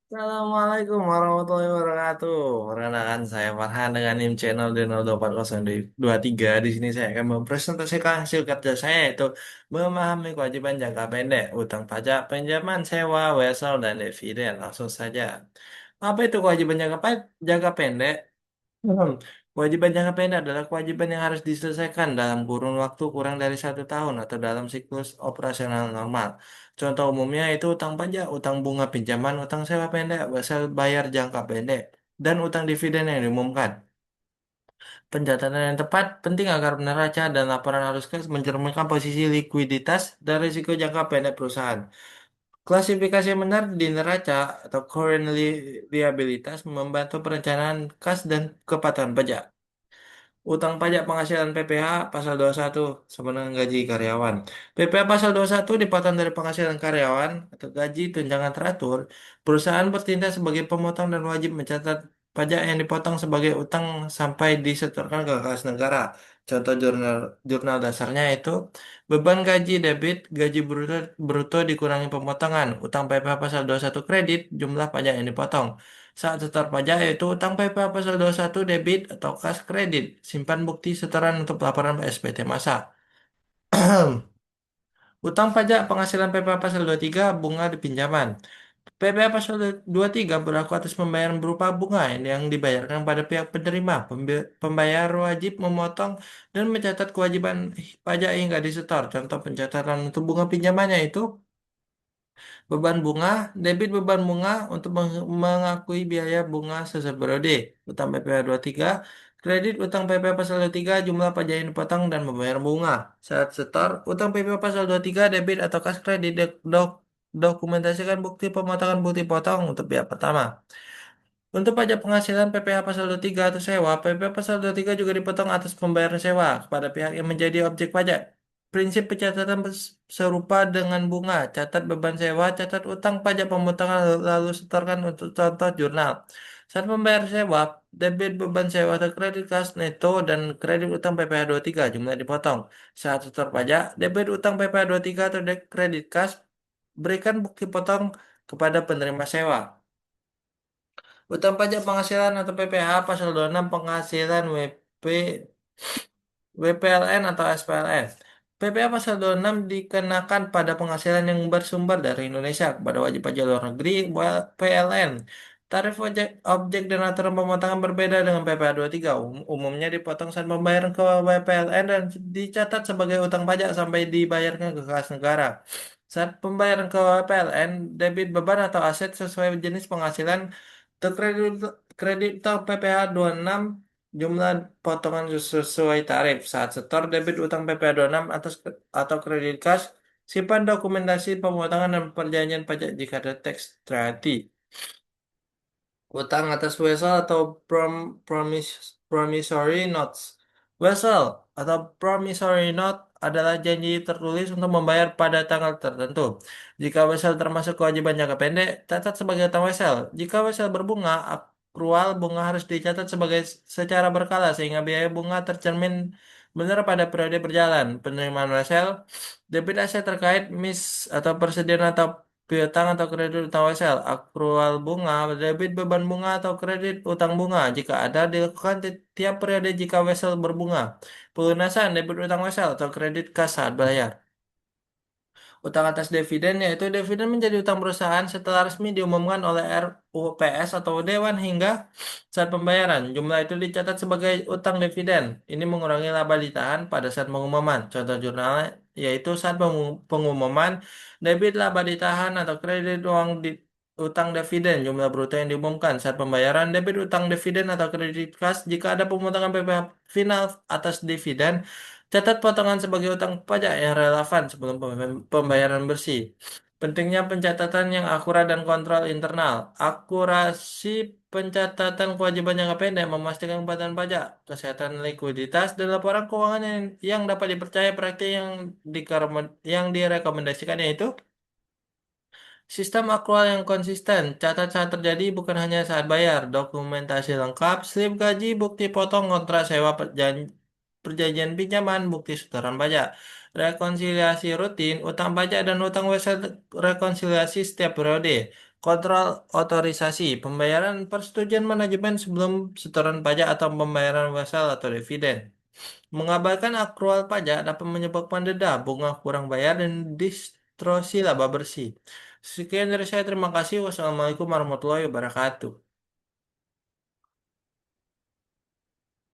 Assalamualaikum warahmatullahi wabarakatuh. Perkenalkan saya Farhan dengan NIM channel D0240223. Di sini saya akan mempresentasikan hasil kerja saya yaitu memahami kewajiban jangka pendek, utang pajak, pinjaman sewa, wesel, dan dividen. Langsung saja. Apa itu kewajiban jangka pendek? Hmm. Kewajiban jangka pendek adalah kewajiban yang harus diselesaikan dalam kurun waktu kurang dari 1 tahun atau dalam siklus operasional normal. Contoh umumnya itu utang pajak, utang bunga pinjaman, utang sewa pendek, wesel bayar jangka pendek, dan utang dividen yang diumumkan. Pencatatan yang tepat penting agar neraca dan laporan arus kas mencerminkan posisi likuiditas dan risiko jangka pendek perusahaan. Klasifikasi yang benar di neraca atau current liabilitas membantu perencanaan kas dan kepatuhan pajak. Utang pajak penghasilan PPh pasal 21 sama dengan gaji karyawan. PPh pasal 21 dipotong dari penghasilan karyawan atau gaji tunjangan teratur. Perusahaan bertindak sebagai pemotong dan wajib mencatat pajak yang dipotong sebagai utang sampai disetorkan ke kas negara. Contoh jurnal jurnal dasarnya itu beban gaji debit, gaji bruto, bruto dikurangi pemotongan, utang PPh pasal 21 kredit, jumlah pajak yang dipotong. Saat setor pajak yaitu utang PPh pasal 21 debit atau kas kredit. Simpan bukti setoran untuk laporan SPT masa. Utang pajak penghasilan PPh pasal 23 bunga di pinjaman. PPh pasal 23 berlaku atas pembayaran berupa bunga yang dibayarkan pada pihak penerima. Pembayar wajib memotong dan mencatat kewajiban pajak hingga disetor. Contoh pencatatan untuk bunga pinjamannya itu beban bunga, debit beban bunga untuk mengakui biaya bunga setiap periode. Utang PPh 23, kredit utang PPh pasal 23, jumlah pajak yang dipotong dan membayar bunga. Saat setor, utang PPh pasal 23, debit atau kas kredit dokumentasikan bukti pemotongan bukti potong untuk pihak pertama. Untuk pajak penghasilan PPh pasal 23 atau sewa, PPh pasal 23 juga dipotong atas pembayaran sewa kepada pihak yang menjadi objek pajak. Prinsip pencatatan serupa dengan bunga. Catat beban sewa, catat utang pajak pemotongan lalu setorkan untuk contoh jurnal. Saat membayar sewa, debit beban sewa atau kredit kas neto dan kredit utang PPh 23 jumlah dipotong. Saat setor pajak, debit utang PPh 23 atau kredit kas berikan bukti potong kepada penerima sewa. Utang pajak penghasilan atau PPh pasal 26 penghasilan WPLN atau SPLN. PPh pasal 26 dikenakan pada penghasilan yang bersumber dari Indonesia kepada wajib pajak luar negeri PLN. Tarif objek dan aturan pemotongan berbeda dengan PPh 23. Umumnya dipotong saat pembayaran ke WPLN dan dicatat sebagai utang pajak sampai dibayarkan ke kas negara. Saat pembayaran ke WPLN, debit beban atau aset sesuai jenis penghasilan terkredit kredit utang PPh 26 jumlah potongan sesuai tarif. Saat setor debit utang PPh 26 atau kredit kas, simpan dokumentasi pemotongan dan perjanjian pajak jika ada teks terhati. Utang atas wesel atau promissory notes. Wesel atau promissory note adalah janji tertulis untuk membayar pada tanggal tertentu. Jika wesel termasuk kewajiban jangka pendek, catat sebagai utang wesel. Jika wesel berbunga, akrual bunga harus dicatat sebagai secara berkala sehingga biaya bunga tercermin benar pada periode berjalan. Penerimaan wesel, debit aset terkait mis atau persediaan atau piutang atau kredit utang wesel, akrual bunga, debit beban bunga atau kredit utang bunga jika ada dilakukan tiap periode jika wesel berbunga. Pelunasan debit utang wesel atau kredit kas saat bayar. Utang atas dividen yaitu dividen menjadi utang perusahaan setelah resmi diumumkan oleh RUPS atau Dewan hingga saat pembayaran. Jumlah itu dicatat sebagai utang dividen. Ini mengurangi laba ditahan pada saat pengumuman. Contoh jurnalnya yaitu saat pengumuman debit laba ditahan atau kredit uang utang dividen jumlah bruto yang diumumkan saat pembayaran debit utang dividen atau kredit kas jika ada pemotongan PPh final atas dividen. Catat potongan sebagai utang pajak yang relevan sebelum pembayaran bersih. Pentingnya pencatatan yang akurat dan kontrol internal. Akurasi pencatatan kewajiban jangka pendek memastikan kepatuhan pajak, kesehatan likuiditas, dan laporan keuangan yang dapat dipercaya praktik yang direkomendasikan yaitu sistem akrual yang konsisten. Catat saat terjadi bukan hanya saat bayar. Dokumentasi lengkap, slip gaji, bukti potong kontrak sewa perjanjian pinjaman, bukti setoran pajak. Rekonsiliasi rutin, utang pajak dan utang wesel rekonsiliasi setiap periode. Kontrol otorisasi, pembayaran persetujuan manajemen sebelum setoran pajak atau pembayaran wesel atau dividen. Mengabaikan akrual pajak dapat menyebabkan denda, bunga kurang bayar, dan distorsi laba bersih. Sekian dari saya, terima kasih. Wassalamualaikum warahmatullahi wabarakatuh.